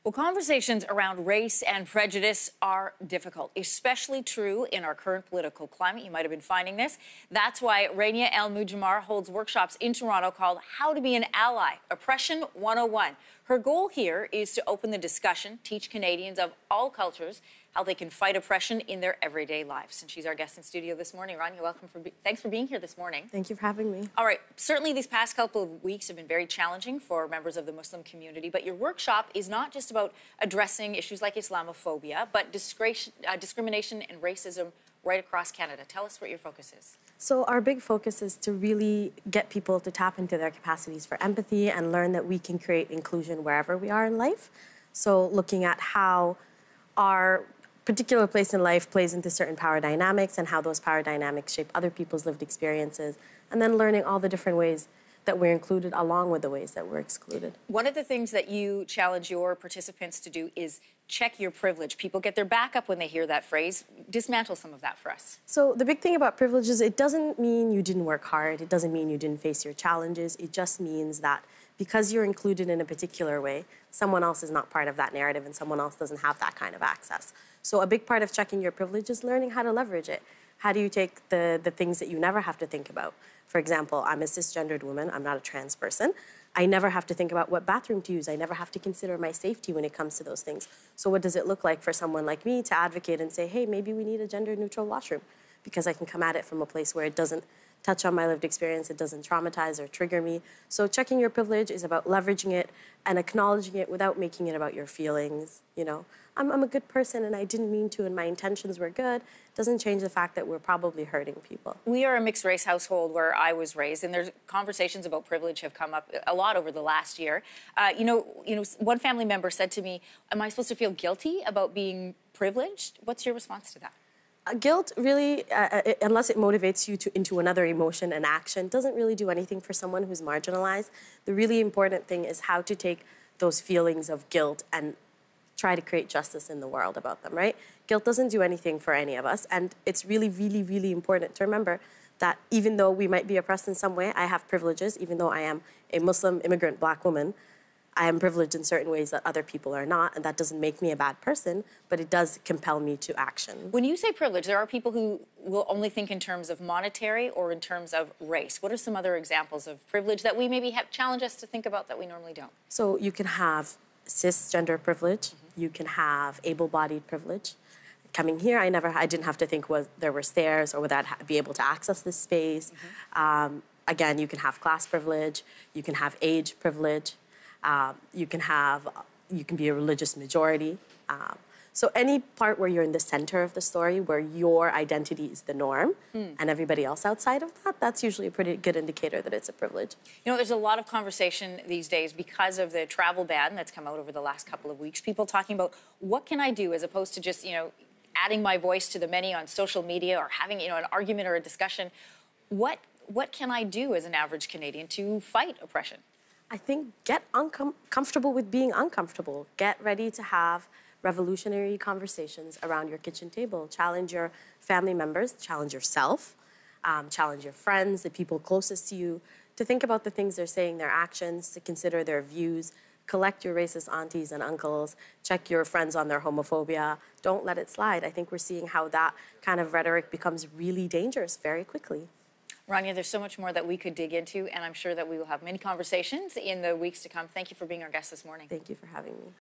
Well, conversations around race and prejudice are difficult, especially true in our current political climate. You might have been finding this. That's why Rania El Mugammar holds workshops in Toronto called How to Be an Ally, Oppression 101. Her goal here is to open the discussion, teach Canadians of all cultures how they can fight oppression in their everyday lives. And she's our guest in studio this morning. Rania, thanks for being here this morning. Thank you for having me. All right, certainly these past couple of weeks have been very challenging for members of the Muslim community, but your workshop is not just about addressing issues like Islamophobia, but discrimination and racism right across Canada. Tell us what your focus is. So our big focus is to really get people to tap into their capacities for empathy and learn that we can create inclusion wherever we are in life. So looking at how our particular place in life plays into certain power dynamics and how those power dynamics shape other people's lived experiences, and then learning all the different ways that we're included along with the ways that we're excluded. One of the things that you challenge your participants to do is check your privilege. People get their back up when they hear that phrase. Dismantle some of that for us. So the big thing about privilege is it doesn't mean you didn't work hard. It doesn't mean you didn't face your challenges. It just means that because you're included in a particular way, someone else is not part of that narrative and someone else doesn't have that kind of access. So a big part of checking your privilege is learning how to leverage it. How do you take the things that you never have to think about? For example, I'm a cisgendered woman. I'm not a trans person. I never have to think about what bathroom to use. I never have to consider my safety when it comes to those things. So what does it look like for someone like me to advocate and say, hey, maybe we need a gender-neutral washroom? Because I can come at it from a place where it doesn't touch on my lived experience, it doesn't traumatize or trigger me. So checking your privilege is about leveraging it and acknowledging it without making it about your feelings. You know, I'm a good person and I didn't mean to and my intentions were good. Doesn't change the fact that we're probably hurting people. We are a mixed race household where I was raised, and there's conversations about privilege have come up a lot over the last year. One family member said to me, am I supposed to feel guilty about being privileged? What's your response to that? Guilt really, unless it motivates you into another emotion and action, doesn't really do anything for someone who's marginalized. The really important thing is how to take those feelings of guilt and try to create justice in the world about them, right? Guilt doesn't do anything for any of us, and it's really, really, really important to remember that even though we might be oppressed in some way, I have privileges, even though I am a Muslim immigrant Black woman, I am privileged in certain ways that other people are not, and that doesn't make me a bad person, but it does compel me to action. When you say privilege, there are people who will only think in terms of monetary or in terms of race. What are some other examples of privilege that we maybe have challenged us to think about that we normally don't? So you can have cisgender privilege, you can have able-bodied privilege. Coming here, I didn't have to think there were stairs or would I be able to access this space. Again, you can have class privilege, you can have age privilege. You can be a religious majority. So any part where you're in the center of the story, where your identity is the norm, and everybody else outside of that, that's usually a pretty good indicator that it's a privilege. You know, there's a lot of conversation these days because of the travel ban that's come out over the last couple of weeks. People talking about what can I do as opposed to just, adding my voice to the many on social media or having, an argument or a discussion. What can I do as an average Canadian to fight oppression? I think get comfortable with being uncomfortable. Get ready to have revolutionary conversations around your kitchen table. Challenge your family members, challenge yourself, challenge your friends, the people closest to you, to think about the things they're saying, their actions, to consider their views. Collect your racist aunties and uncles. Check your friends on their homophobia. Don't let it slide. I think we're seeing how that kind of rhetoric becomes really dangerous very quickly. Rania, there's so much more that we could dig into, and I'm sure that we will have many conversations in the weeks to come. Thank you for being our guest this morning. Thank you for having me.